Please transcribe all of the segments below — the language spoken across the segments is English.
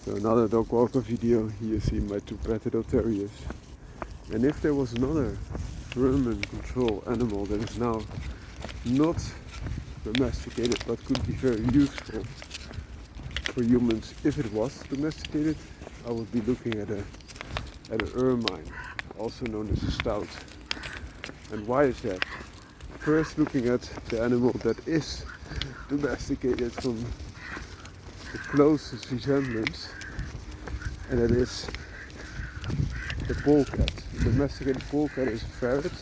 So another dog walker video, here you see my two Predator terriers. And if there was another vermin control animal that is now not domesticated but could be very useful for humans if it was domesticated, I would be looking at an ermine, also known as a stout. And why is that? First, looking at the animal that is domesticated from the closest resemblance, and that is the polecat. The domesticated polecat is a ferret.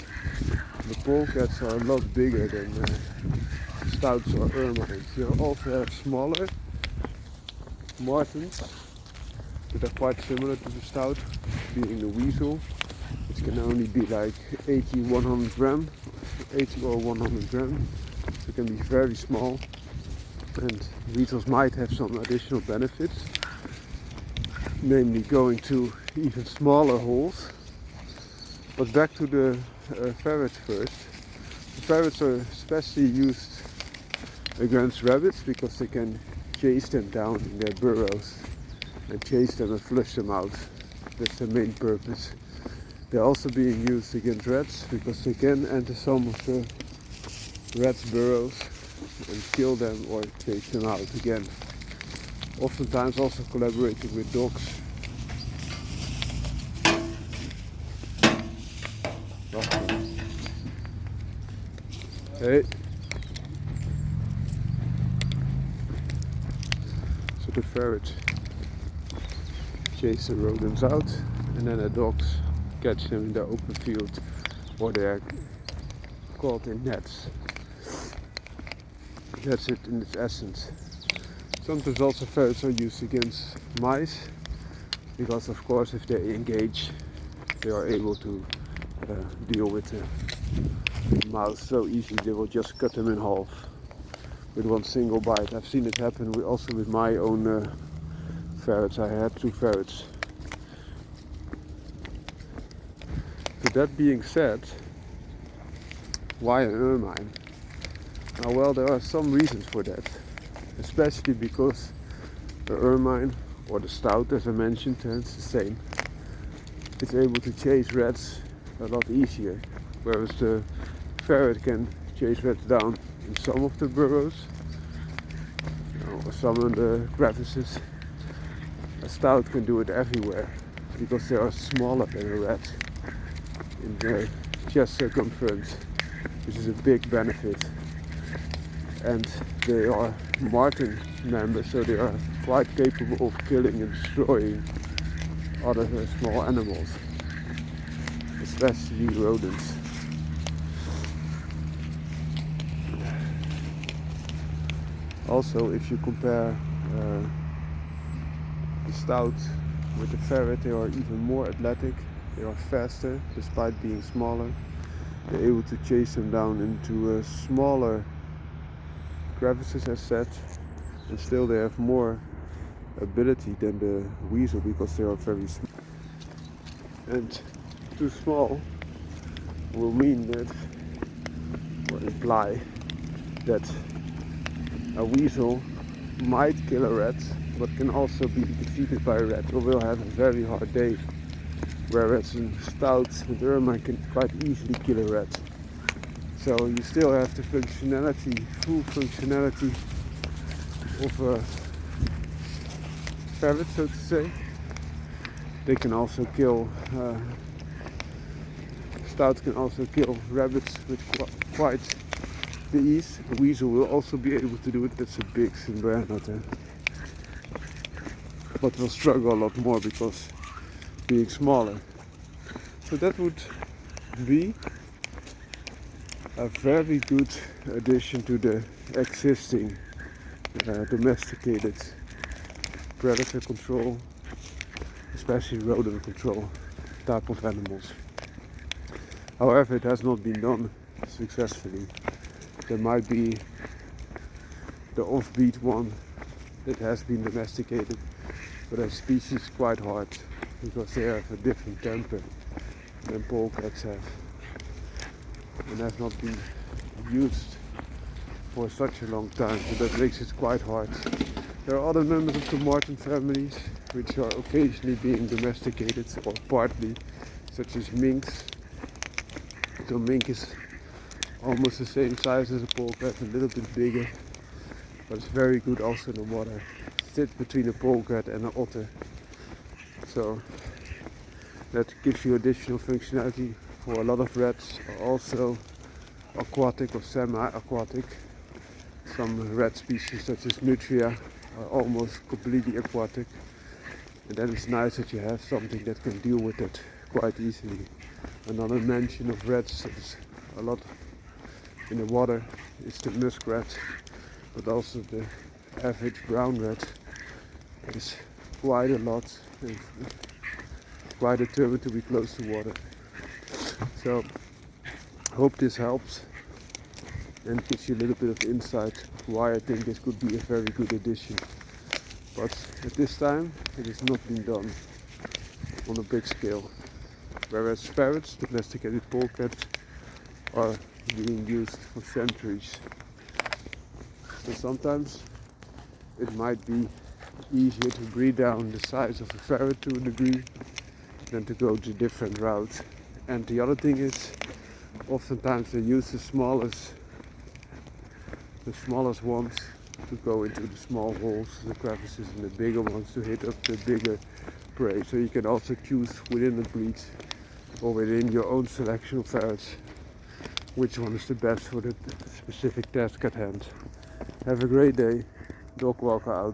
The polecats are a lot bigger than stouts or ermines. You also have smaller martens that are quite similar to the stout, being the Weasel, which can only be like 80 or 100 grams. So it can be very small, and Weasels might have some additional benefits, namely going to even smaller holes. But back to the ferrets first. The ferrets are especially used against rabbits because they can chase them down in their burrows and chase them and flush them out. That's their main purpose. They're also being used against rats because they can enter some of the rats' burrows and kill them or chase them out again. Oftentimes also collaborating with dogs. Hey. So the ferrets chase the rodents out, and then the dogs catch them in the open field, or they are caught in nets. That's it in its essence. Sometimes also ferrets are used against mice, because of course if they engage, they are able to deal with the mouse so easily. They will just cut them in half with one single bite. I've seen it happen also with my own ferrets. I had 2 ferrets. So that being said, why an ermine? Well, there are some reasons for that, especially because the ermine, or the stout as I mentioned, it's the same. It's able to chase rats a lot easier, whereas the ferret can chase rats down in some of the burrows, or some of the crevices. A stout can do it everywhere because they are smaller than a rat in their chest circumference, which is a big benefit. And they are marten members, so they are quite capable of killing and destroying other small animals, especially rodents. Also, if you compare the stout with the ferret, they are even more athletic, they are faster despite being smaller. They're able to chase them down into smaller crevices as said, and still they have more ability than the Weasel because they are very small. And too small will mean that, or imply that a Weasel might kill a rat, but can also be defeated by a rat or will have a very hard day, whereas a stout and ermine can quite easily kill a rat. So you still have the functionality, full functionality of a ferret, so to say. They can also kill, stouts can also kill rabbits with quite the ease. A Weasel will also be able to do it. That's a big Simbranote, but will struggle a lot more because being smaller. So that would be a very good addition to the existing domesticated predator control, especially rodent control type of animals. However, it has not been done successfully. There might be the offbeat one that has been domesticated, but that species is quite hard because they have a different temper than polecats have, and have not been used for such a long time, so that makes it quite hard There are other members of the marten families which are occasionally being domesticated or partly, such as minks. So mink is almost the same size as a polecat, a little bit bigger, but it's very good also in the water. Sits between a polecat and an otter. So that gives you additional functionality. For a lot of rats are also aquatic or semi-aquatic. Some rat species such as nutria are almost completely aquatic, and then it's nice that you have something that can deal with it quite easily. Another mention of rats is a lot in the water is the muskrat, but also the average brown rat is quite a lot and quite determined to be close to water. So hope this helps and gives you a little bit of insight why I think this could be a very good addition. But at this time it has not been done on a big scale. Whereas ferrets, domesticated polecats, are being used for centuries. So sometimes it might be easier to breed down the size of a ferret to a degree than to go to different routes. And the other thing is, oftentimes they use the smallest ones to go into the small holes, the crevices, and the bigger ones to hit up the bigger prey. So you can also choose within the breed or within your own selection of ferrets which one is the best for the specific task at hand. Have a great day. Dog walker out.